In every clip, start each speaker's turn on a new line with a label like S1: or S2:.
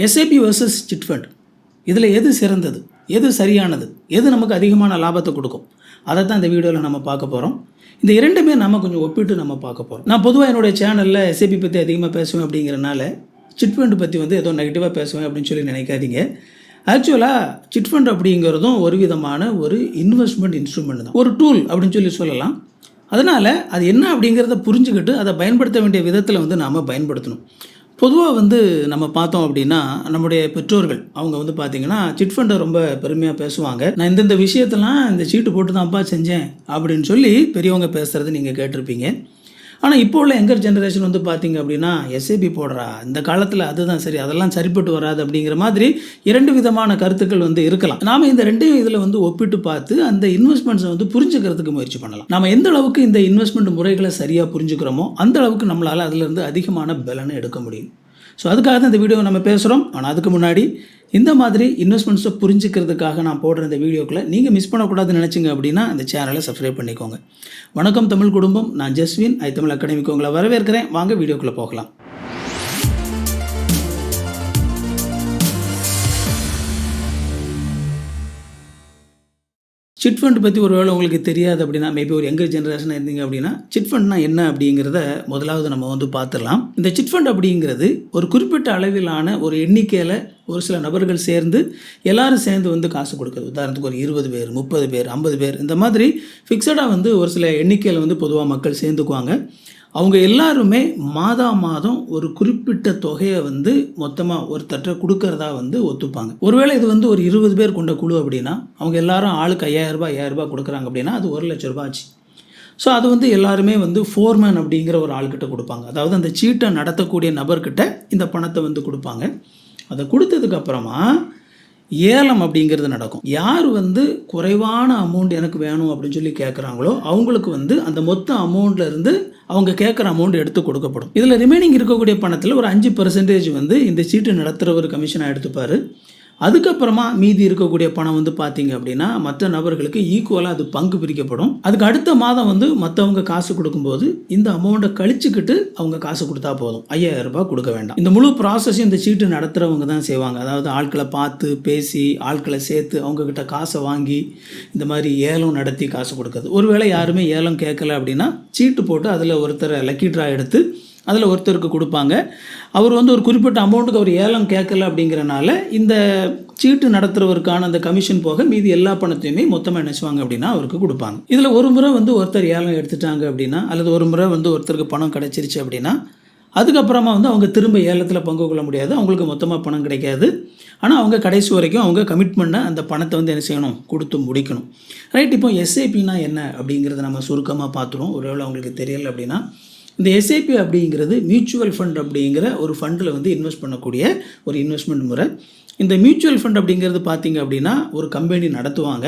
S1: SIP versus chit fund இதில் எது சிறந்தது, எது சரியானது, எது நமக்கு அதிகமான லாபத்தை கொடுக்கும், அதை தான் இந்த வீடியோவில் நம்ம பார்க்க போகிறோம். இந்த இரண்டுமே நம்ம கொஞ்சம் ஒப்பிட்டு நம்ம பார்க்க போகிறோம். நான் பொதுவாக என்னுடைய சேனலில் எஸ்ஐபி பற்றி அதிகமாக பேசுவேன் அப்படிங்கிறனால சிட் ஃபண்ட் பற்றி ஏதோ நெகட்டிவாக பேசுவேன் அப்படின்னு சொல்லி நினைக்காதீங்க. ஆக்சுவலாக சிட் ஃபண்ட் அப்படிங்கிறதும் ஒரு விதமான ஒரு இன்வெஸ்ட்மெண்ட் இன்ஸ்ட்ருமெண்ட் தான், ஒரு டூல் அப்படின்னு சொல்லலாம். அதனால் அது என்ன அப்படிங்கிறத புரிஞ்சுக்கிட்டு அதை பயன்படுத்த வேண்டிய விதத்தில் நாம் பயன்படுத்தணும். பொதுவாக நம்ம பார்த்தோம் அப்படின்னா நம்முடைய பெற்றோர்கள் அவங்க பார்த்திங்கன்னா சிட் ஃபண்டை ரொம்ப பெருமையாக பேசுவாங்க. நான் இந்தந்த விஷயத்தெல்லாம் இந்த சீட்டு போட்டு தான்ப்பா செஞ்சேன் அப்படின்னு சொல்லி பெரியவங்க பேசுகிறது நீங்கள் கேட்டிருப்பீங்க. ஆனால் இப்போ உள்ள யங்கர் ஜென்ரேஷன் பார்த்திங்க அப்படின்னா எஸ்ஐபி போடுறா, இந்த காலத்தில் அதுதான் சரி, அதெல்லாம் சரிப்பட்டு வராது அப்படிங்கிற மாதிரி இரண்டு விதமான கருத்துக்கள் இருக்கலாம். நாம் இந்த ரெண்டையும் இதில் ஒப்பிட்டு பார்த்து அந்த இன்வெஸ்ட்மெண்ட்ஸை புரிஞ்சுக்கிறதுக்கு முயற்சி பண்ணலாம். நம்ம எந்த அளவுக்கு இந்த இன்வெஸ்ட்மெண்ட் முறைகளை சரியாக புரிஞ்சுக்கிறோமோ அந்த அளவுக்கு நம்மளால் அதிலிருந்து அதிகமான பலனை எடுக்க முடியும். ஸோ அதுக்காக தான் இந்த வீடியோவை நம்ம பேசுகிறோம். ஆனால் அதுக்கு முன்னாடி இந்த மாதிரி இன்வெஸ்ட்மெண்ட்ஸை புரிஞ்சுக்கிறதுக்காக நான் போடுற இந்த வீடியோக்களை நீங்கள் மிஸ் பண்ணக்கூடாதுன்னு நினச்சிங்க அப்படின்னா இந்த சேனலை சப்ஸ்கிரைப் பண்ணிக்கோங்க. வணக்கம் தமிழ் குடும்பம், நான் ஜஸ்வின் தமிழ் அகாடமிக்கு உங்களை வரவேற்கிறேன். வாங்க வீடியோக்குள்ளே போகலாம். சிட் ஃபண்ட் பற்றி ஒருவேளை உங்களுக்கு தெரியாது அப்படின்னா, மேபி ஒரு யங்கர் ஜென்ரேஷனாக இருந்தீங்க அப்படின்னா சிட் ஃபண்ட்னா என்ன அப்படிங்கிறத முதலாவது நம்ம பார்த்துடலாம். இந்த சிட் ஃபண்ட் அப்படிங்கிறது ஒரு குறிப்பிட்ட அளவிலான ஒரு எண்ணிக்கையில் ஒரு சில நபர்கள் சேர்ந்து எல்லாரும் சேர்ந்து காசு கொடுக்குறது. உதாரணத்துக்கு ஒரு 20 பேர், 30 பேர், 50 பேர், இந்த மாதிரி ஃபிக்ஸடாக ஒரு சில எண்ணிக்கையில் பொதுவாக மக்கள் சேர்ந்துக்குவாங்க. அவங்க எல்லாருமே மாதம் ஒரு குறிப்பிட்ட தொகையை மொத்தமாக ஒரு தட்டை கொடுக்கறதா ஒத்துப்பாங்க. ஒருவேளை இது ஒரு 20 பேர் கொண்ட குழு அப்படின்னா அவங்க எல்லாரும் ஆளுக்கு 5000 ரூபாய் கொடுக்குறாங்க அப்படின்னா அது 1 லட்ச ரூபாய் ஆச்சு. ஸோ அது எல்லாருமே ஃபோர்மேன் அப்படிங்கிற ஒரு ஆள்கிட்ட கொடுப்பாங்க. அதாவது அந்த சீட்டை நடத்தக்கூடிய நபர்கிட்ட இந்த பணத்தை கொடுப்பாங்க. அதை கொடுத்ததுக்கப்புறமா ஏலம் அப்படிங்கிறது நடக்கும். யார் குறைவான அமௌண்ட் எனக்கு வேணும் அப்படின்னு சொல்லி கேட்குறாங்களோ அவங்களுக்கு அந்த மொத்த அமௌண்ட்டில் இருந்து அவங்க கேட்குற அமௌண்ட் எடுத்து கொடுக்கப்படும். இதில் ரிமைனிங் இருக்கக்கூடிய பணத்தில் ஒரு 5% இந்த சீட்டு நடத்துகிறவர் கமிஷனாக எடுத்துப்பார். அதுக்கப்புறமா மீதி இருக்கக்கூடிய பணம் பார்த்தீங்க அப்படின்னா மற்ற நபர்களுக்கு ஈக்குவலாக அது பங்கு பிரிக்கப்படும். அதுக்கு அடுத்த மாதம் மற்றவங்க காசு கொடுக்கும்போது இந்த அமௌண்ட்டை கழிச்சுக்கிட்டு அவங்க காசு கொடுத்தா போதும், 5000 ரூபாய் கொடுக்க வேண்டாம். இந்த முழு ப்ராசஸையும் இந்த சீட்டு நடத்துகிறவங்க தான் செய்வாங்க. அதாவது ஆட்களை பார்த்து பேசி ஆட்களை சேர்த்து அவங்கக்கிட்ட காசை வாங்கி இந்த மாதிரி ஏலம் நடத்தி காசு கொடுக்குறது. ஒருவேளை யாருமே ஏலம் கேட்கல அப்படின்னா சீட்டு போட்டு அதில் ஒருத்தரை லக்கி ட்ரா எடுத்து அதில் ஒருத்தருக்கு கொடுப்பாங்க. அவர் ஒரு குறிப்பிட்ட அமௌண்ட்டுக்கு அவர் ஏலம் கேட்கல அப்படிங்கிறனால இந்த சீட்டு நடத்துகிறவருக்கான அந்த கமிஷன் போக மீதி எல்லா பணத்தையுமே மொத்தமாக நினைச்சுவாங்க அப்படின்னா அவருக்கு கொடுப்பாங்க. இதில் ஒரு முறை ஒருத்தர் ஏலம் எடுத்துட்டாங்க அப்படின்னா அல்லது ஒரு முறை ஒருத்தருக்கு பணம் கிடைச்சிருச்சு அப்படின்னா அதுக்கப்புறமா அவங்க திரும்ப ஏலத்தில் பங்கு கொள்ள முடியாது, அவங்களுக்கு மொத்தமாக பணம் கிடைக்காது. ஆனால் அவங்க கடைசி வரைக்கும் அவங்க கமிட் பண்ண அந்த பணத்தை என்ன செய்யணும், கொடுத்து முடிக்கணும். ரைட், இப்போ எஸ்ஐபினா என்ன அப்படிங்கிறத நம்ம சுருக்கமாக பார்த்துருவோம். ஒருவேளை அவங்களுக்கு தெரியலை அப்படின்னா இந்த எஸ்ஐபி அப்படிங்கிறது மியூச்சுவல் ஃபண்ட் அப்படிங்கிற ஒரு ஃபண்டில் இன்வெஸ்ட் பண்ணக்கூடிய ஒரு இன்வெஸ்ட்மெண்ட் முறை. இந்த மியூச்சுவல் ஃபண்ட் அப்படிங்கிறது பார்த்திங்க அப்படின்னா ஒரு கம்பெனி நடத்துவாங்க.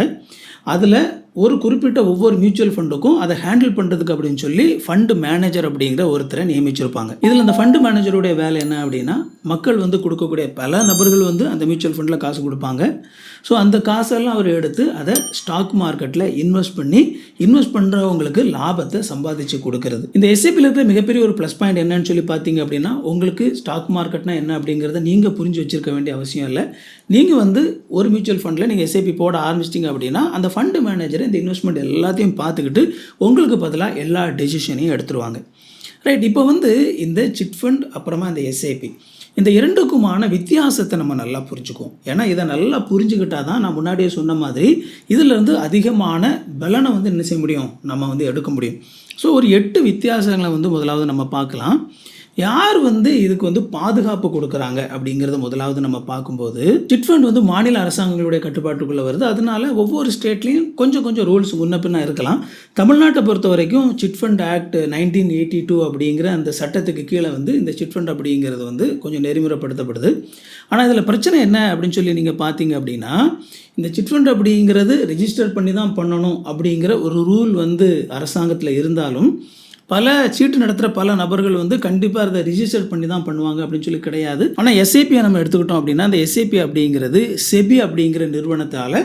S1: அதில் ஒரு குறிப்பிட்ட ஒவ்வொரு மியூச்சுவல் ஃபண்டுக்கும் அதை ஹேண்டில் பண்ணுறதுக்கு அப்படின்னு சொல்லி ஃபண்டு மேனேஜர் அப்படிங்கிற ஒருத்தரை நியமிச்சிருப்பாங்க. இதில் அந்த ஃபண்டு மேனேஜருடைய வேலை என்ன அப்படின்னா மக்கள் கொடுக்கக்கூடிய பல நபர்கள் அந்த மியூச்சுவல் ஃபண்டில் காசு கொடுப்பாங்க. ஸோ அந்த காசெல்லாம் அவர் எடுத்து அதை ஸ்டாக் மார்க்கெட்டில் இன்வெஸ்ட் பண்ணுறவங்களுக்கு லாபத்தை சம்பாதிச்சு கொடுக்கறது. இந்த எஸ்ஐபியில் இருக்கிற மிகப்பெரிய ஒரு ப்ளஸ் பாயிண்ட் என்னன்னு சொல்லி பார்த்தீங்க அப்படின்னா உங்களுக்கு ஸ்டாக் மார்க்கெட்னா என்ன அப்படிங்கிறத நீங்கள் புரிஞ்சு வச்சிருக்க வேண்டிய அவசியம் இல்லை. நீங்கள் ஒரு மியூச்சுவல் ஃபண்டில் நீங்கள் எஸ்ஐபி போட ஆரம்பிச்சிட்டிங்க அப்படின்னா அந்த ஃபண்டு மேனேஜர் இந்த இன்வெஸ்ட்மெண்ட் எல்லாத்தையும் பார்த்துக்கிட்டு உங்களுக்கு பதிலாக எல்லா டெசிஷனையும் எடுத்துருவாங்க. ரைட், இப்போ இந்த சிட் ஃபண்ட் அப்புறமா இந்த எஸ்ஐபி இந்த இரண்டுக்குமான வித்தியாசத்தை நம்ம நல்லா புரிஞ்சுக்குவோம். ஏன்னா இதை நல்லா புரிஞ்சுக்கிட்டால் தான் நான் முன்னாடியே சொன்ன மாதிரி இதிலேருந்து அதிகமான பலனை என்ன செய்ய முடியும், நம்ம எடுக்க முடியும். ஸோ ஒரு 8 வித்தியாசங்களை முதலாவது நம்ம பார்க்கலாம். யார் இதுக்கு பாதுகாப்பு கொடுக்குறாங்க அப்படிங்கிறத முதலாவது நம்ம பார்க்கும்போது சிட் ஃபண்ட் மாநில அரசாங்கங்களுடைய கட்டுப்பாட்டுக்குள்ளே வருது. அதனால ஒவ்வொரு ஸ்டேட்லேயும் கொஞ்சம் ரூல்ஸ் முன்ன பின்னா இருக்கலாம். தமிழ்நாட்டை பொறுத்த வரைக்கும் சிட் ஃபண்ட் ஆக்ட் 1982 அப்படிங்கிற அந்த சட்டத்துக்கு கீழே இந்த சிட் ஃபண்ட் அப்படிங்கிறது கொஞ்சம் நெறிமுறைப்படுத்தப்படுது. ஆனால் இதில் பிரச்சனை என்ன அப்படின்னு சொல்லி நீங்கள் பார்த்தீங்க அப்படின்னா இந்த சிட் ஃபண்ட் அப்படிங்கிறது ரெஜிஸ்டர் பண்ணி தான் பண்ணணும் அப்படிங்கிற ஒரு ரூல் அரசாங்கத்தில் இருந்தாலும் பல சீட்டு நடத்துகிற பல நபர்கள் கண்டிப்பாக அதை ரிஜிஸ்டர் பண்ணி தான் பண்ணுவாங்க அப்படின்னு சொல்லி கிடையாது. ஆனால் எஸ்ஐபியை நம்ம எடுத்துக்கிட்டோம் அப்படின்னா அந்த எஸ்ஐபி அப்படிங்கிறது செபி அப்படிங்கிற நிறுவனத்தால்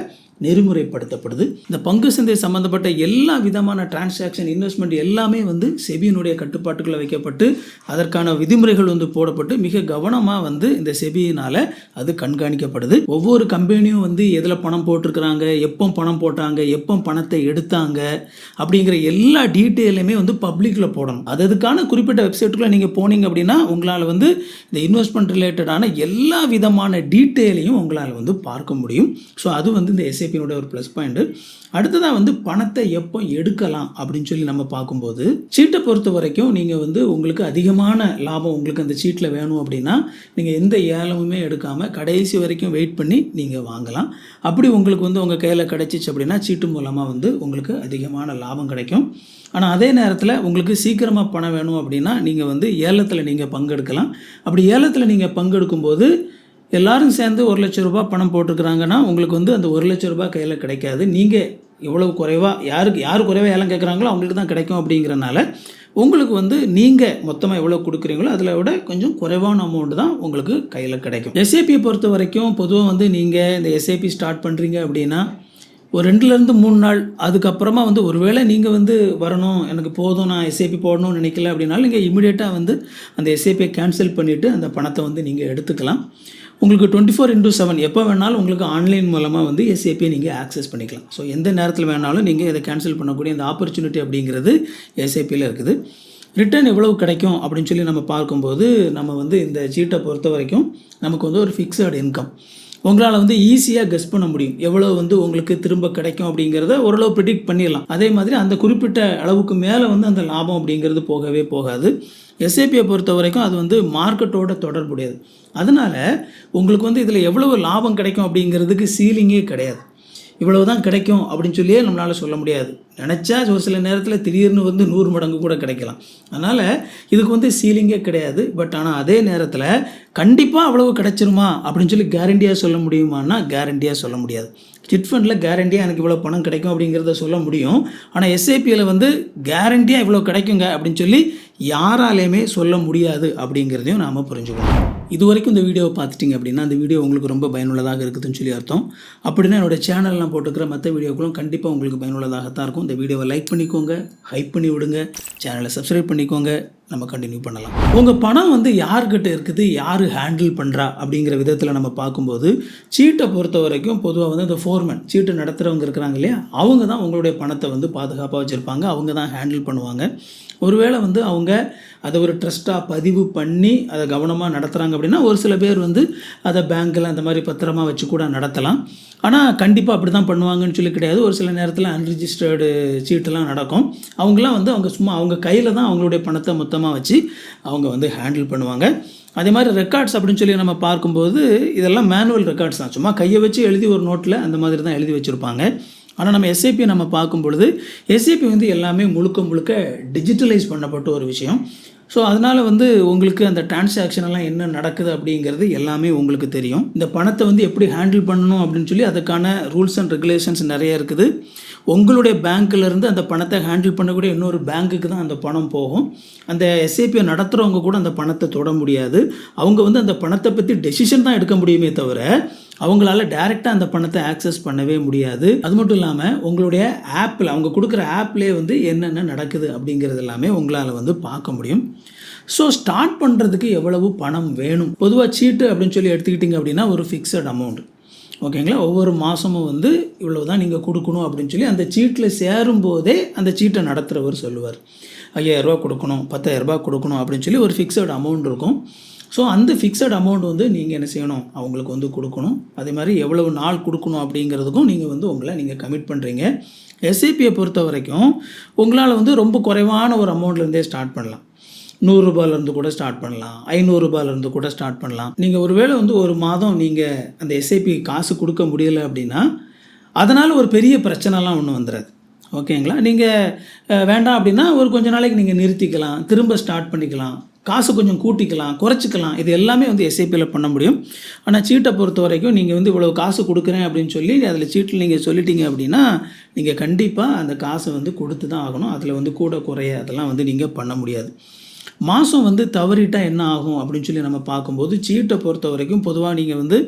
S1: நெறிமுறைப்படுத்தப்படுது. இந்த பங்கு சந்தை சம்மந்தப்பட்ட எல்லா விதமான டிரான்சாக்ஷன், இன்வெஸ்ட்மெண்ட் எல்லாமே வந்து செபியினுடைய கட்டுப்பாட்டுக்குள்ள வைக்கப்பட்டு அதற்கான விதிமுறைகள் வந்து போடப்பட்டு மிக கவனமாக வந்து இந்த செபியினால் அது கண்காணிக்கப்படுது. ஒவ்வொரு கம்பெனியும் வந்து எதில் பணம் போட்டிருக்கிறாங்க, எப்போ பணம் போட்டாங்க, எப்போ பணத்தை எடுத்தாங்க அப்படிங்கிற எல்லா டீட்டெயிலுமே வந்து பப்ளிக்கில் போடணும். அதுக்கான குறிப்பிட்ட வெப்சைட்டுக்குள்ளே நீங்கள் போனீங்க அப்படின்னா உங்களால் வந்து இந்த இன்வெஸ்ட்மெண்ட் ரிலேட்டடான எல்லா விதமான டீட்டெயிலையும் உங்களால் வந்து பார்க்க முடியும். ஸோ அது வந்து இந்த எஸ்ஐபியோட ஒரு ப்ளஸ் பாயிண்ட்டு. அடுத்ததாக வந்து பணத்தை எப்போ எடுக்கலாம் அப்படின்னு சொல்லி நம்ம பார்க்கும்போது, சீட்டை பொறுத்த வரைக்கும் நீங்கள் வந்து உங்களுக்கு அதிகமான லாபம் உங்களுக்கு அந்த சீட்டில் வேணும் அப்படின்னா நீங்கள் எந்த ஏலமுமே எடுக்காமல் கடைசி வரைக்கும் வெயிட் பண்ணி நீங்கள் வாங்கலாம். அப்படி உங்களுக்கு வந்து உங்கள் கையில் கிடச்சிச்சு அப்படின்னா சீட்டு மூலமாக வந்து உங்களுக்கு அதிகமான லாபம் கிடைக்கும். ஆனால் அதே நேரத்தில் உங்களுக்கு சீக்கிரமாக பணம் வேணும் அப்படின்னா நீங்கள் வந்து ஏலத்தில் நீங்கள் பங்கெடுக்கலாம். அப்படி ஏலத்தில் நீங்கள் பங்கெடுக்கும்போது எல்லாரும் சேர்ந்து ₹1,00,000 பணம் போட்டிருக்கிறாங்கன்னா உங்களுக்கு வந்து அந்த ₹1,00,000 கையில் கிடைக்காது. நீங்கள் எவ்வளவு குறைவாக யார் குறைவாக ஏலம் கேட்குறாங்களோ அவங்களுக்கு தான் கிடைக்கும். அப்படிங்கிறனால உங்களுக்கு வந்து நீங்கள் மொத்தமாக எவ்வளோ கொடுக்குறீங்களோ அதில் விட கொஞ்சம் குறைவான அமௌண்ட் தான் உங்களுக்கு கையில் கிடைக்கும். எஸ்ஐபியை பொறுத்த வரைக்கும் பொதுவாக வந்து நீங்கள் இந்த எஸ்ஐபி ஸ்டார்ட் பண்ணுறீங்க அப்படின்னா ஒரு 2லேருந்து 3 நாள் அதுக்கப்புறமா வந்து ஒருவேளை நீங்கள் வந்து வரணும், எனக்கு போதும், நான் எஸ்ஐபி போடணும்னு நினைக்கல அப்படின்னாலும் நீங்கள் இமீடியட்டாக வந்து அந்த எஸ்ஐபியை கேன்சல் பண்ணிவிட்டு அந்த பணத்தை வந்து நீங்கள் எடுத்துக்கலாம். உங்களுக்கு 24/7 எப்போ வேணாலும் உங்களுக்கு ஆன்லைன் மூலமாக வந்து எஸ்ஐபியை நீங்கள் ஆக்சஸ் பண்ணிக்கலாம். ஸோ எந்த நேரத்தில் வேணாலும் நீங்கள் இதை கேன்சல் பண்ணக்கூடிய அந்த ஆப்பர்ச்சுனிட்டி அப்படிங்கிறது எஸ்ஐபியில் இருக்குது. ரிட்டர்ன் எவ்வளவு கிடைக்கும் அப்படின்னு சொல்லி நம்ம பார்க்கும்போது நம்ம வந்து இந்த சீட்டை பொறுத்த வரைக்கும் நமக்கு வந்து ஒரு ஃபிக்ஸட் இன்கம் உங்களால் வந்து ஈஸியாக கெஸ் பண்ண முடியும். எவ்வளோ வந்து உங்களுக்கு திரும்ப கிடைக்கும் அப்படிங்கிறத ஓரளவு ப்ரிடிக்ட் பண்ணிடலாம். அதே மாதிரி அந்த குறிப்பிட்ட அளவுக்கு மேலே வந்து அந்த லாபம் அப்படிங்கிறது போகவே போகாது. எஸ்ஐபியை பொறுத்த வரைக்கும் அது வந்து மார்க்கெட்டோட தொடர்புடையது. அதனால் உங்களுக்கு வந்து இதில் எவ்வளவு லாபம் கிடைக்கும் அப்படிங்கிறதுக்கு சீலிங்கே கிடையாது. இவ்வளவு தான் கிடைக்கும் அப்படின்னு சொல்லியே நம்மளால் சொல்ல முடியாது. நினச்சா ஒரு சில நேரத்தில் திடீர்னு வந்து 100 மடங்கு கூட கிடைக்கலாம். அதனால் இதுக்கு வந்து சீலிங்கே கிடையாது. பட் ஆனால் அதே நேரத்தில் கண்டிப்பாக அவ்வளவு கிடைச்சிருமா அப்படின்னு சொல்லி கேரண்டியாக சொல்ல முடியுமான்னா கேரண்டியாக சொல்ல முடியாது. சிட் ஃபண்டில் கேரண்டியாக எனக்கு இவ்வளோ பணம் கிடைக்கும் அப்படிங்கிறத சொல்ல முடியும். ஆனால் எஸ்ஐபியில் வந்து கேரண்டியாக இவ்வளோ கிடைக்குங்க அப்படின்னு சொல்லி யாராலையுமே சொல்ல முடியாது அப்படிங்கிறதையும் நாம் புரிஞ்சுக்கணும். இது வரைக்கும் இந்த வீடியோவை பார்த்துட்டிங்க அப்படின்னா அந்த வீடியோ உங்களுக்கு ரொம்ப பயனுள்ளதாக இருக்குதுன்னு சொல்லி அர்த்தம். அப்படின்னா என்னோடய சேனல்லாம் போட்டுக்கிற மற்ற வீடியோக்களும் கண்டிப்பாக உங்களுக்கு பயனுள்ளதாகத்தான் இருக்கும். இந்த வீடியோவை லைக் பண்ணிக்கோங்க, ஹைப் பண்ணி விடுங்க, சேனலை சப்ஸ்கிரைப் பண்ணிக்கோங்க. நம்ம கண்டினியூ பண்ணலாம். உங்கள் பணம் வந்து யார்கிட்ட இருக்குது, யார் ஹேண்டில் பண்ணுறா அப்படிங்கிற விதத்தில் நம்ம பார்க்கும்போது சீட்டை பொறுத்த வரைக்கும் பொதுவாக வந்து இந்த ஃபோர்மேன் சீட்டு நடத்துகிறவங்க இருக்கிறாங்க இல்லையா, அவங்க தான் உங்களுடைய பணத்தை வந்து பாதுகாப்பாக வச்சுருப்பாங்க. அவங்க தான் ஹேண்டில் பண்ணுவாங்க. ஒருவேளை வந்து அவங்க அதை ஒரு ட்ரஸ்ட்டாக பதிவு பண்ணி அதை கவனமாக நடத்துகிறாங்க அப்படின்னா ஒரு சில பேர் வந்து அதை பேங்க்கில் அந்த மாதிரி பத்திரமா வச்சு கூட நடத்தலாம். ஆனால் கண்டிப்பாக அப்படி தான் பண்ணுவாங்கன்னு சொல்லி கிடையாது. ஒரு சில நேரத்தில் அன்ரிஜிஸ்டர்டு சீட்டெல்லாம் நடக்கும். அவங்களாம் வந்து அவங்க சும்மா அவங்க கையில் தான் அவங்களுடைய பணத்தை மொத்தமாக வச்சு அவங்க வந்து ஹேண்டில் பண்ணுவாங்க. அதே மாதிரி ரெக்கார்ட்ஸ் அப்படின்னு சொல்லி நம்ம பார்க்கும்போது இதெல்லாம் மேனுவல் ரெக்கார்ட்ஸ் தான். சும்மா கையை வச்சு எழுதி ஒரு நோட்டில் அந்த மாதிரி தான் எழுதி வச்சுருப்பாங்க. ஆனால் நம்ம எஸ்ஐபியை நம்ம பார்க்கும் பொழுது எஸ்ஐபி வந்து எல்லாமே முழுக்க டிஜிட்டலைஸ் பண்ணப்பட்ட ஒரு விஷயம். ஸோ அதனால் வந்து உங்களுக்கு அந்த டிரான்சாக்ஷன் எல்லாம் என்ன நடக்குது அப்படிங்கிறது எல்லாமே உங்களுக்கு தெரியும். இந்த பணத்தை வந்து எப்படி ஹேண்டில் பண்ணணும் அப்படின்னு சொல்லி அதுக்கான ரூல்ஸ் அண்ட் ரெகுலேஷன்ஸ் நிறைய இருக்குது. உங்களுடைய பேங்க்கிலேருந்து அந்த பணத்தை ஹேண்டில் பண்ணக்கூடிய இன்னொரு பேங்க்குக்கு தான் அந்த பணம் போகும். அந்த எஸ்ஐபியை நடத்துகிறவங்க கூட அந்த பணத்தை தொட முடியாது. அவங்க வந்து அந்த பணத்தை பற்றி டெசிஷன் தான் எடுக்க முடியுமே தவிர அவங்களால டைரெக்டாக அந்த பணத்தை ஆக்சஸ் பண்ணவே முடியாது. அது மட்டும் இல்லாமல் உங்களுடைய ஆப்பில் அவங்க கொடுக்குற ஆப்லேயே வந்து என்னென்ன நடக்குது அப்படிங்கிறது எல்லாமே உங்களால் வந்து பார்க்க முடியும். ஸோ ஸ்டார்ட் பண்ணுறதுக்கு எவ்வளவு பணம் வேணும்? பொதுவாக சீட்டு அப்படின்னு சொல்லி எடுத்துக்கிட்டிங்க அப்படின்னா ஒரு ஃபிக்ஸட் அமௌண்ட், ஓகேங்களா? ஒவ்வொரு மாதமும் வந்து இவ்வளவு தான் நீங்கள் கொடுக்கணும் அப்படின்னு சொல்லி அந்த சீட்டில் சேரும்போதே அந்த சீட்டை நடத்துகிறவர் சொல்லுவார். 5,000 கொடுக்கணும், 10,000 கொடுக்கணும் அப்படின்னு சொல்லி ஒரு ஃபிக்ஸட் அமௌண்ட் இருக்கும். ஸோ அந்த ஃபிக்ஸட் அமௌண்ட் வந்து நீங்கள் என்ன செய்யணும், அவங்களுக்கு வந்து கொடுக்கணும். அதே மாதிரி எவ்வளவு நாள் கொடுக்கணும் அப்படிங்கிறதுக்கும் நீங்கள் வந்து உங்களை நீங்கள் கமிட் பண்ணுறீங்க. எஸ்ஐபியை பொறுத்த வரைக்கும் உங்களால் வந்து ரொம்ப குறைவான ஒரு அமௌண்ட்லேருந்தே ஸ்டார்ட் பண்ணலாம். ₹100 கூட ஸ்டார்ட் பண்ணலாம், ₹500 கூட ஸ்டார்ட் பண்ணலாம். நீங்கள் ஒருவேளை வந்து ஒரு மாதம் நீங்கள் அந்த எஸ்ஐபி காசு கொடுக்க முடியலை அப்படின்னா அதனால் ஒரு பெரிய பிரச்சனைலாம் ஒன்றும் வந்துடாது, ஓகேங்களா? நீங்கள் வேண்டாம் அப்படின்னா ஒரு கொஞ்ச நாளைக்கு நீங்கள் நிறுத்திக்கலாம், திரும்ப ஸ்டார்ட் பண்ணிக்கலாம், காசு கொஞ்சம் கூட்டிக்கலாம், குறைச்சிக்கலாம். இது எல்லாமே வந்து எஸ்ஐபியில் பண்ண முடியும். ஆனால் சீட்டை பொறுத்த வரைக்கும் நீங்கள் வந்து இவ்வளோ காசு கொடுக்குறேன் அப்படின்னு சொல்லி அதில் சீட்டில் நீங்கள் சொல்லிட்டீங்க அப்படின்னா நீங்கள் கண்டிப்பாக அந்த காசை வந்து கொடுத்து தான் ஆகணும். அதில் வந்து கூட குறைய அதெல்லாம் வந்து நீங்கள் பண்ண முடியாது. மாதம் வந்து தவறிட்டால் என்ன ஆகும் அப்படின்னு சொல்லி நம்ம பார்க்கும்போது, சீட்டை பொறுத்த வரைக்கும் பொதுவாக நீங்கள் வந்து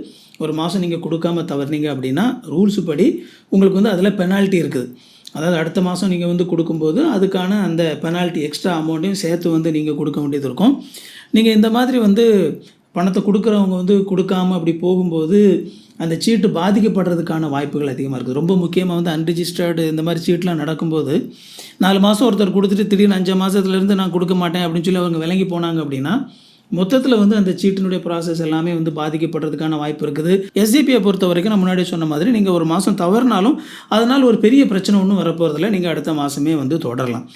S1: ஒரு மாதம் நீங்கள் கொடுக்காம தவறுனீங்க அப்படின்னா ரூல்ஸ் படி உங்களுக்கு வந்து அதில் பெனால்ட்டி இருக்குது. அதாவது அடுத்த மாதம் நீங்கள் வந்து கொடுக்கும்போது அதுக்கான அந்த பெனால்ட்டி எக்ஸ்ட்ரா அமௌண்ட்டையும் சேர்த்து வந்து நீங்கள் கொடுக்க வேண்டியது இருக்கும். நீங்கள் இந்த மாதிரி வந்து பணத்தை கொடுக்குறவங்க வந்து கொடுக்காம அப்படி போகும்போது அந்த சீட்டு பாதிக்கப்படுறதுக்கான வாய்ப்புகள் அதிகமாக இருக்குது. ரொம்ப முக்கியமாக வந்து அன்ரிஜிஸ்டர்டு இந்த மாதிரி சீட்லாம் நடக்கும்போது 4 மாதம் ஒருத்தர் கொடுத்துட்டு திடீர்னு 5 மாதத்துலேருந்து நான் கொடுக்க மாட்டேன் அப்படின்னு சொல்லி அவங்க விளங்கி போனாங்க அப்படின்னா மொத்தத்தில் வந்து அந்த சீட்டினுடைய ப்ராசஸ் எல்லாமே வந்து பாதிக்கப்படுறதுக்கான வாய்ப்பு இருக்குது. எஸ்ஐபியை பொறுத்த வரைக்கும் நான் முன்னாடி சொன்ன மாதிரி நீங்கள் ஒரு மாதம் தவறினாலும் அதனால் ஒரு பெரிய பிரச்சனை ஒன்றும் வரப்போகிறதில்ல. நீங்கள் அடுத்த மாதமே வந்து தொடரலாம்.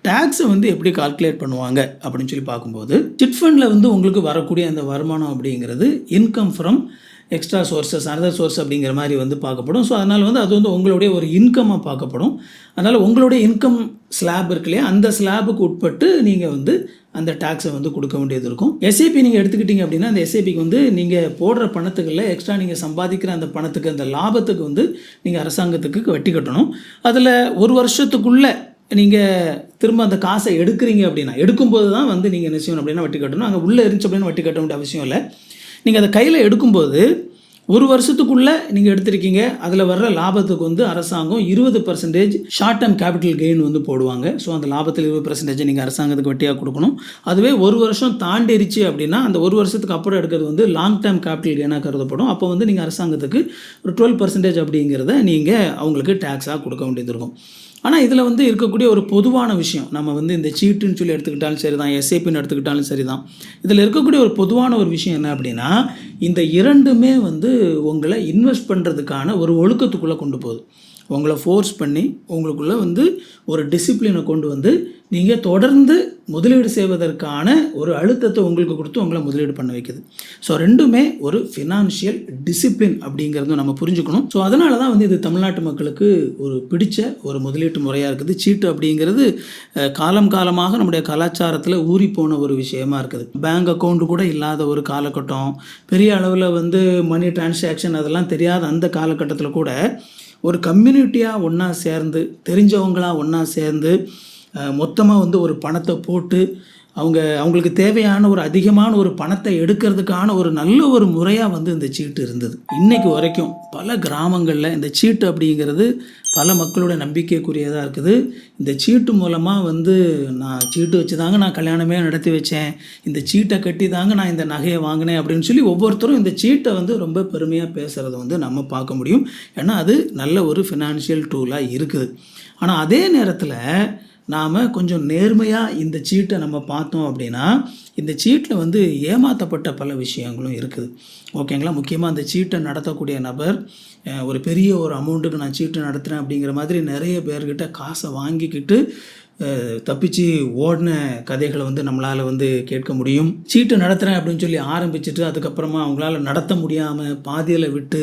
S1: டேக்ஸை வந்து எப்படி கால்குலேட் பண்ணுவாங்க அப்படின்னு சொல்லி பார்க்கும்போது, சிட் ஃபண்டில் வந்து உங்களுக்கு வரக்கூடிய அந்த வருமானம் அப்படிங்கிறது income from extra sources, another source அப்படிங்கிற மாதிரி வந்து பார்க்கப்படும். ஸோ அதனால் வந்து அது வந்து உங்களுடைய ஒரு இன்கம்மாக பார்க்கப்படும். அதனால் உங்களுடைய இன்கம் ஸ்லாப் இருக்கு இல்லையா, அந்த ஸ்லாபுக்கு உட்பட்டு நீங்கள் வந்து அந்த டேக்ஸை வந்து கொடுக்க வேண்டியது இருக்கும். எஸ்ஐபி நீங்கள் எடுத்துக்கிட்டிங்க அப்படின்னா அந்த எஸ்ஐபிக்கு வந்து நீங்கள் போடுற பணத்துக்குள்ள எக்ஸ்ட்ரா நீங்கள் சம்பாதிக்கிற அந்த பணத்துக்கு, அந்த லாபத்துக்கு வந்து நீங்கள் அரசாங்கத்துக்கு வட்டி கட்டணும். அதில் ஒரு வருஷத்துக்குள்ளே நீங்கள் திரும்ப அந்த காசை எடுக்கிறீங்க அப்படின்னா, எடுக்கும்போது தான் வந்து நீங்கள் என்ன செய்யணும் அப்படின்னா வட்டி கட்டணும். அங்கே உள்ளே இருந்துச்சு அப்படின்னு வட்டி கட்ட வேண்டிய அவசியம் இல்லை. நீங்கள் அதை கையில் எடுக்கும்போது ஒரு வருஷத்துக்குள்ளே நீங்கள் எடுத்திருக்கீங்க, அதில் வர்ற லாபத்துக்கு வந்து அரசாங்கம் 20% ஷார்ட் டேர்ம் கேபிட்டல் கெயின் வந்து போடுவாங்க. ஸோ அந்த லாபத்தில் 20% நீங்கள் அரசாங்கத்துக்கு வட்டியாக கொடுக்கணும். அதுவே ஒரு வருஷம் தாண்டிடுச்சு அப்படின்னா அந்த ஒரு வருஷத்துக்கு அப்புறம் எடுக்கிறது வந்து லாங் டேர்ம் கேபிட்டல் கெயினாக கருதப்படும். அப்போ வந்து நீங்கள் அரசாங்கத்துக்கு ஒரு 12% அப்படிங்கிறத நீங்கள் அவங்களுக்கு டேக்ஸாக கொடுக்க வேண்டியது இருக்கும். ஆனால் இதில் வந்து இருக்கக்கூடிய ஒரு பொதுவான விஷயம், நம்ம வந்து இந்த சீட்டுன்னு சொல்லி எடுத்துக்கிட்டாலும் சரி தான், எஸ்ஐபின்னு எடுத்துக்கிட்டாலும் சரி தான், இதில் இருக்கக்கூடிய ஒரு பொதுவான ஒரு விஷயம் என்ன அப்படின்னா, இந்த இரண்டுமே வந்து உங்களை இன்வெஸ்ட் பண்ணுறதுக்கான ஒரு ஒழுக்கத்துக்குள்ளே கொண்டு போகுது. உங்களை ஃபோர்ஸ் பண்ணி உங்களுக்குள்ளே வந்து ஒரு டிசிப்ளினை கொண்டு வந்து நீங்கள் தொடர்ந்து முதலீடு செய்வதற்கான ஒரு அழுத்தத்தை உங்களுக்கு கொடுத்து உங்களை முதலீடு பண்ண வைக்குது. ஸோ ரெண்டுமே ஒரு ஃபினான்ஷியல் டிசிப்ளின் அப்படிங்கிறத நம்ம புரிஞ்சுக்கணும். ஸோ அதனால தான் வந்து இது தமிழ்நாட்டு மக்களுக்கு ஒரு பிடிச்ச ஒரு முதலீட்டு முறையாக இருக்குது. சீட்டு அப்படிங்கிறது காலம் காலமாக நம்முடைய கலாச்சாரத்தில் ஊறி போன ஒரு விஷயமா இருக்குது. பேங்க் அக்கௌண்ட்டு கூட இல்லாத ஒரு காலகட்டம், பெரிய அளவில் வந்து மணி டிரான்சாக்ஷன் அதெல்லாம் தெரியாத அந்த காலகட்டத்தில் கூட ஒரு கம்யூனிட்டியாக ஒன்றா சேர்ந்து, தெரிஞ்சவங்களாக ஒன்றா சேர்ந்து மொத்தமாக வந்து ஒரு பணத்தை போட்டு அவங்களுக்கு தேவையான ஒரு அதிகமான ஒரு பணத்தை எடுக்கிறதுக்கான ஒரு நல்ல ஒரு முறையாக வந்து இந்த சீட்டு இருந்தது. இன்றைக்கு வரைக்கும் பல கிராமங்களில் இந்த சீட்டு அப்படிங்கிறது பல மக்களோட நம்பிக்கைக்குரியதாக இருக்குது. இந்த சீட்டு மூலமாக வந்து நான் சீட்டு வச்சு தாங்க நான் கல்யாணமே நடத்தி வச்சேன், இந்த சீட்டை கட்டி தாங்க நான் இந்த நகையை வாங்கினேன் அப்படின்னு சொல்லி ஒவ்வொருத்தரும் இந்த சீட்டை வந்து ரொம்ப பெருமையாக பேசுகிறத வந்து நம்ம பார்க்க முடியும். ஏன்னா அது நல்ல ஒரு ஃபினான்ஷியல் டூலாக இருக்குது. ஆனால் அதே நேரத்தில் நாம் கொஞ்சம் நேர்மையாக இந்த சீட்டை நம்ம பார்த்தோம் அப்படின்னா இந்த சீட்டில் வந்து ஏமாற்றப்பட்ட பல விஷயங்களும் இருக்குது. ஓகேங்களா? முக்கியமாக அந்த சீட்டை நடத்தக்கூடிய நபர் ஒரு பெரிய ஒரு அமௌண்ட்டுக்கு நான் சீட்டு நடத்துகிறேன் அப்படிங்கிற மாதிரி நிறைய பேர்கிட்ட காசை வாங்கிக்கிட்டு தப்பிச்சு ஓடின கதைகளை வந்து நம்மளால் வந்து கேட்க முடியும். சீட்டு நடத்துகிறேன் அப்படின்னு சொல்லி ஆரம்பிச்சுட்டு அதுக்கப்புறமா அவங்களால நடத்த முடியாமல் பாதியில் விட்டு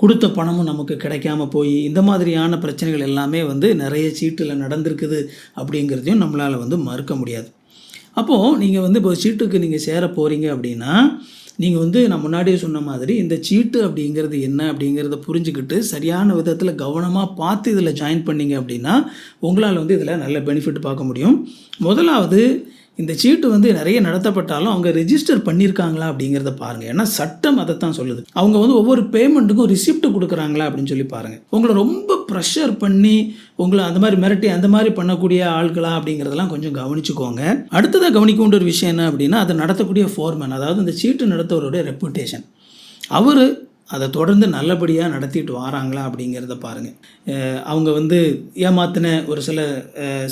S1: கொடுத்த பணமும் நமக்கு கிடைக்காம போய் இந்த மாதிரியான பிரச்சனைகள் எல்லாமே வந்து நிறைய சீட்டில் நடந்திருக்குது அப்படிங்கிறதையும் நம்மளால் வந்து மறுக்க முடியாது. அப்போது நீங்கள் வந்து இப்போ சீட்டுக்கு நீங்கள் சேர போகிறீங்க அப்படின்னா நீங்கள் வந்து நான் முன்னாடியே சொன்ன மாதிரி இந்த சீட்டு அப்படிங்கிறது என்ன அப்படிங்கிறத புரிஞ்சுக்கிட்டு சரியான விதத்தில் கவனமாக பார்த்து இதில் ஜாயின் பண்ணிங்க அப்படின்னா உங்களால் வந்து இதில் நல்ல பெனிஃபிட் பார்க்க முடியும். முதலாவது, இந்த சீட்டு வந்து நிறைய நடத்தப்பட்டாலும் அவங்க ரெஜிஸ்டர் பண்ணியிருக்காங்களா அப்படிங்கிறத பாருங்கள். ஏன்னா சட்டம் அதைத்தான் சொல்லுது. அவங்க வந்து ஒவ்வொரு பேமெண்ட்டுக்கும் ரிசிப்ட் கொடுக்குறாங்களா அப்படின்னு சொல்லி பாருங்கள். உங்களை ரொம்ப ப்ரெஷர் பண்ணி உங்களை அந்த மாதிரி மிரட்டி அந்த மாதிரி பண்ணக்கூடிய ஆட்களா அப்படிங்கிறதெல்லாம் கொஞ்சம் கவனிச்சுக்கோங்க. அடுத்ததாக கவனிக்க வேண்டிய ஒரு விஷயம் என்ன அப்படின்னா, அதை நடத்தக்கூடிய ஃபோர்மேன், அதாவது இந்த சீட்டு நடத்துவருடைய ரெப்புடேஷன், அவர் அதை தொடர்ந்து நல்லபடியாக நடத்திட்டு வராங்களா அப்படிங்கிறத பாருங்கள். அவங்க வந்து ஏமாத்தின ஒரு சில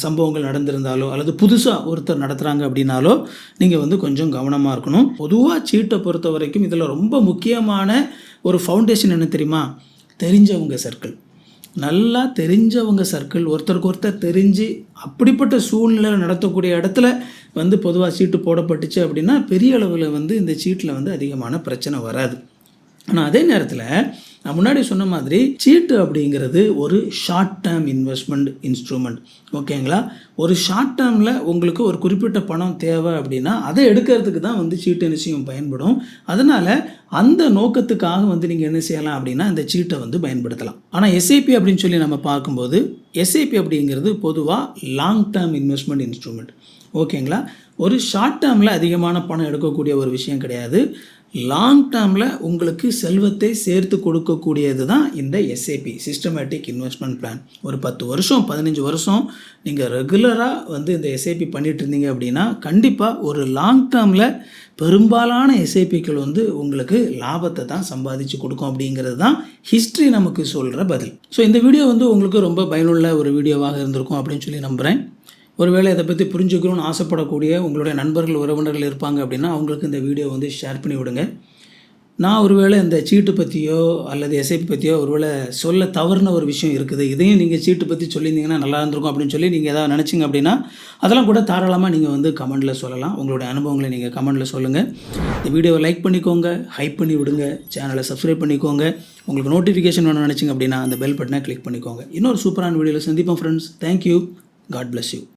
S1: சம்பவங்கள் நடந்திருந்தாலோ அல்லது புதுசாக ஒருத்தர் நடத்துகிறாங்க அப்படின்னாலோ நீங்கள் வந்து கொஞ்சம் கவனமாக இருக்கணும். பொதுவாக சீட்டை பொறுத்த வரைக்கும் இதில் ரொம்ப முக்கியமான ஒரு ஃபவுண்டேஷன் என்ன தெரியுமா? தெரிஞ்சவங்க சர்க்கிள். நல்லா தெரிஞ்சவங்க சர்க்கிள், ஒருத்தருக்கு ஒருத்தர் தெரிஞ்சு அப்படிப்பட்ட சூழ்நிலை நடத்தக்கூடிய இடத்துல வந்து பொதுவாக சீட்டு போடப்பட்டுச்சு அப்படின்னா பெரிய அளவில் வந்து இந்த சீட்டில் வந்து அதிகமான பிரச்சனை வராது. ஆனால் அதே நேரத்தில் நான் முன்னாடி சொன்ன மாதிரி சீட்டு அப்படிங்கிறது ஒரு ஷார்ட் டேர்ம் இன்வெஸ்ட்மெண்ட் இன்ஸ்ட்ருமெண்ட். ஓகேங்களா? ஒரு ஷார்ட் டேர்மில் உங்களுக்கு ஒரு குறிப்பிட்ட பணம் தேவை அப்படின்னா அதை எடுக்கிறதுக்கு தான் வந்து சீட்டு நிச்சயம் பயன்படும். அதனால் அந்த நோக்கத்துக்காக வந்து நீங்கள் என்ன செய்யலாம் அப்படின்னா இந்த சீட்டை வந்து பயன்படுத்தலாம். ஆனால் எஸ்ஐபி அப்படின்னு சொல்லி நம்ம பார்க்கும்போது எஸ்ஐபி அப்படிங்கிறது பொதுவாக லாங் டேர்ம் இன்வெஸ்ட்மெண்ட் இன்ஸ்ட்ருமெண்ட். ஓகேங்களா? ஒரு ஷார்ட் டேர்மில் அதிகமான பணம் எடுக்கக்கூடிய ஒரு விஷயம் கிடையாது. லாங் டேர்மில் உங்களுக்கு செல்வத்தை சேர்த்து கொடுக்கக்கூடியது தான் இந்த எஸ்ஐபி, சிஸ்டமேட்டிக் இன்வெஸ்ட்மெண்ட் பிளான். ஒரு 10 வருஷம் 15 வருஷம் நீங்கள் ரெகுலராக இந்த எஸ்ஐபி பண்ணிகிட்டு இருந்தீங்க அப்படின்னா கண்டிப்பாக ஒரு லாங் டேர்மில் பெரும்பாலான எஸ்ஐபிக்கள் உங்களுக்கு லாபத்தை தான் சம்பாதிச்சு கொடுக்கும் அப்படிங்கிறது தான் ஹிஸ்ட்ரி நமக்கு சொல்கிற பதில். ஸோ இந்த வீடியோ உங்களுக்கு ரொம்ப பயனுள்ள ஒரு வீடியோவாக இருந்திருக்கும் அப்படின்னு சொல்லி நம்புகிறேன். ஒருவேளை இதை பற்றி புரிஞ்சுக்கணும்னு ஆசைப்படக்கூடிய உங்களுடைய நண்பர்கள் உறவினர்கள் இருப்பாங்க அப்படின்னா அவங்களுக்கு இந்த வீடியோ ஷேர் பண்ணி விடுங்க. நான் ஒருவேளை இந்த சீட்டு பற்றியோ அல்லது எஸ்ஐபி பற்றியோ ஒருவேளை சொல்ல தவறுன ஒரு விஷயம் இருக்குது, இதையும் நீங்கள் சீட்டு பற்றி சொல்லியிருந்தீங்கன்னா நல்லா இருந்திருக்கும் அப்படின்னு சொல்லி நீங்கள் எதாவது நினச்சிங்க அப்படின்னா அதெல்லாம் கூட தாராளமாக நீங்கள் கமெண்டில் சொல்லலாம். உங்களுடைய அனுபவங்களை நீங்கள் கமெண்டில் சொல்லுங்கள். இந்த வீடியோவை லைக் பண்ணிக்கோங்க, ஹைப் பண்ணி விடுங்க, சேனலை சப்ஸ்கிரைப் பண்ணிக்கோங்க. உங்களுக்கு நோட்டிஃபிகேஷன் வேணும்னு நினச்சிங்க அப்படின்னா அந்த பெல் பட்டனை கிளிக் பண்ணிக்கோங்க. இன்னொரு சூப்பரான வீடியோவில் சந்திப்போம் friends. Thank you. God bless you.